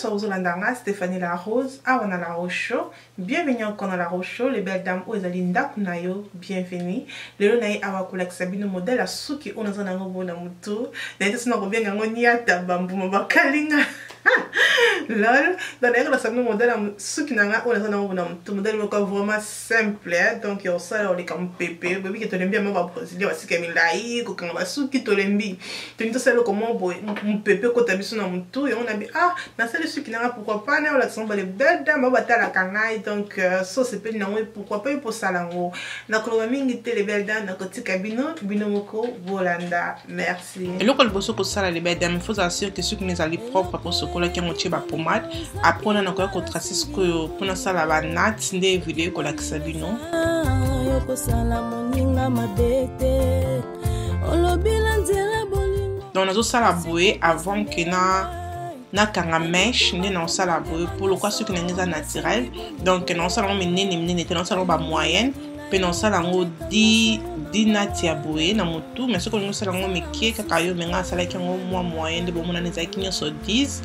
bonsoir aux Olandanga, Stéphanie La Rose, Awana La Rocho. Bienvenue encore dans La Rocho, les belles dames aux Alinda Kunayo, bienvenue. Le Lonaï Awakula Sabino modèle à Suki, on a un ango na mutu. D'ailleurs, c'est un bien ngoniata bambu mabakalinga. Lol, dans la Sabino modèle à Suki nanga, on a un ango na mutu. Modèle vraiment simple, donc il y a ça, on est comme pépé. Baby qui te l'aime bien, mais va procéder, va se camiller, quand on va Suki te l'aime bien. Tu ne sais pas comment on pépé quand tu as mis sur mutu et on a dit ah, dans celle Suki nanga, pourquoi pas, on a les belles dames, on va à la cangaille, donc ça c'est pas pourquoi pas pour ça là. Na mingi les belles dames, na côté cabino, binomoko, volanda, merci. Et local bosso pour ça les belles dames, il faut assurer que ceux qui nous allent propre pour ce cola qui ont tiré ma pommade, après on a encore qu'on trace que pour ça la banate, des vidéos qu'on a que ça bino. Donc on a ça la bouée avant que na kanga mèche né na sala boye pour le quoi ce qui n'est naturel donc non sala on menene non sala ba moyenne pe non sala ngo di natia boye na mutu mais ce que nous sala ngo mekie kakayo menga sala ki ngo moyenne de bo mona neza ki nyoso 10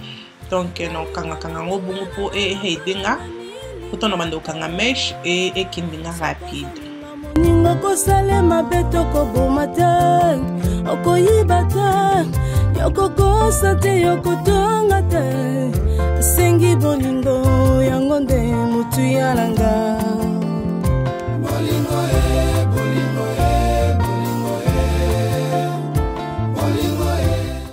donc non kanga ngo bongo po e heidenga pourtant no bando kanga mèche et kindinga rapide ninga ko sale mabeto ko bomata okoyibata yokoko sate yokotonga te sengi bolingo yango nde mutu yalanga bolingo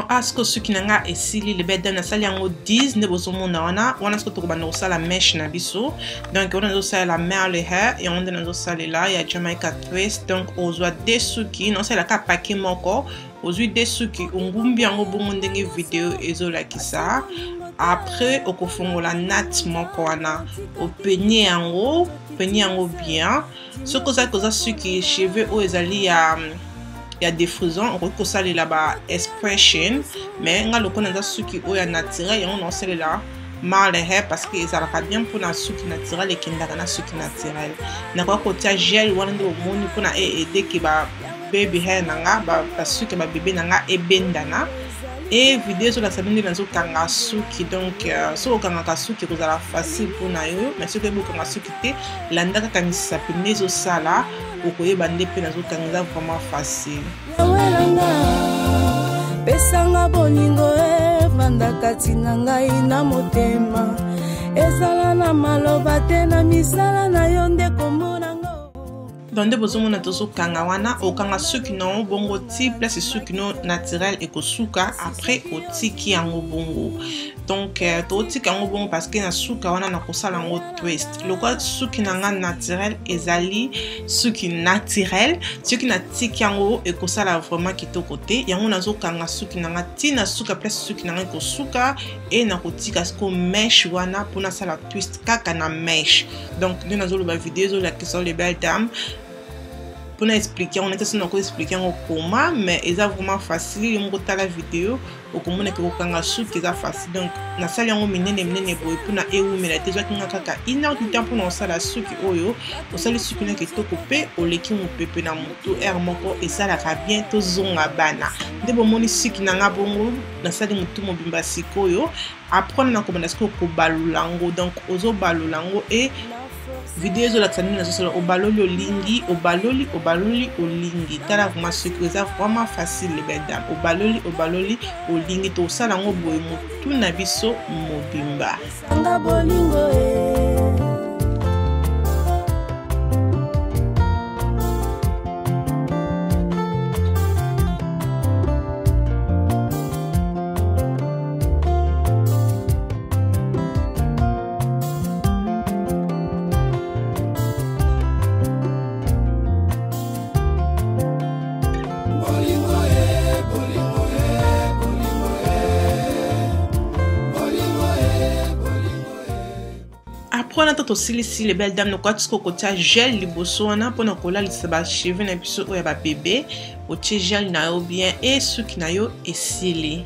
asko suki nanga esili le beda na sali yango 10 ne bozomona wana sko to bando sala mesh na biso donc on a sala la merle hair et on a sala là ya Jamaica twist donc ozwa des suki non c'est la ka paki moko ozwi des suki ongumbi yango bongo ndenge video ezola kisa après okofongola nat moko wana openye yango bien ce que ça suki cheveux o ezali ya défrisant on peut saler là-bas expression mais nga loko na suki o ya naturel yango non c'est là mal hair parce que ça va bien pour na suki naturel et kindaka na suki naturel na kwa kotia gel wana ndo moni pour na aider ki ba baby hair nanga ba suki ba bébé nanga ebendana et vidéo sur la sabine dans kanga suki donc so kanga suki ko za facile pour na yo mais ce que beaucoup kanga suki te landaka kamisa penezo sala okoyeba nde pe nazo kanga vraiment facile pesanga bolingo vanda katina ngai na motema ezala na maloba te na misala na yo nde komona donc de besoin na tozo kanga wana okanga suki non bongo ti place suki non naturel et kosuka après otiki yango bongo donc to otiki yango bongo parce que na suka wana na kosala ngo twist le quoi suki nanga naturel ezali suki naturel suki na tiki yango et kosala vraiment kitoko te yango nazo kanga suki nanga ti na suka place suki nanga kosuka et na kotika sko mesh wana pour na sala twist kaka na mesh donc de nazo le vidéo zo la question les belles dames pour nous expliquer on était sur nous expliquer comment mais ils a vraiment facile on regarde la vidéo au comment que kanga suki ça facile donc na sali yango minene boy pour na eumela te zwaki ngaka ka ina du temps pour na sala suki oyo o sali suki na kitoko pe o leki mu pepe na mutu air moko et ça la bien to zonga bana de bo moni suki na nga bongo na sali mutu mobimba sikoyo apprendre na comment est-ce ko balulango donc ozo balulango et vidéo zo la tsani na zo obaloli olingi tala vraiment ce que ça vraiment facile les belles dames obaloli olingi to sala ngo boye mutu na biso mobimba nga bolingo on a tout aussi les belles dames nous quoi tout ce côté gel liboso on a pour nous coller les bas cheveux na biso o ya ba bébé o tie gel na yo bien et ce qui na yo esili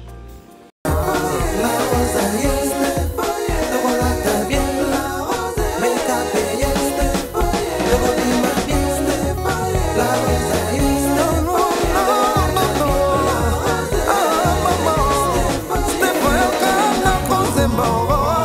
December.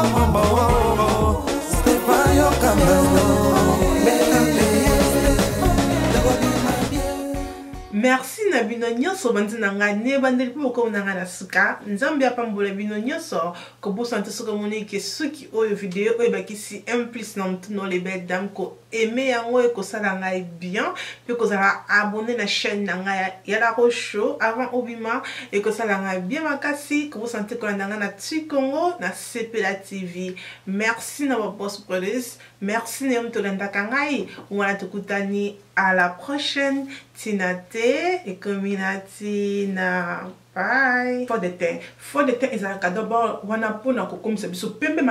merci na bino nyonso bandi na nga ne bandeli po ko na nga na suka nzambe apambola bino nyonso ko bosante soko moni ke suki oyo video oyo bakisi plus na mtuno les belles dames ko aimer yango e ko sala nga bien pe ko sala abonner na chaîne na nga ya la rocho avant obima e ko sala nga bien makasi ko bosante ko na nga na Congo na Sepela TV. Merci na boss police, merci na mtolanda kangai wana tukutani à la prochaine tinate et community na bye. Faux de teint ils ont d'abord wana pona ko comme ça biso pembe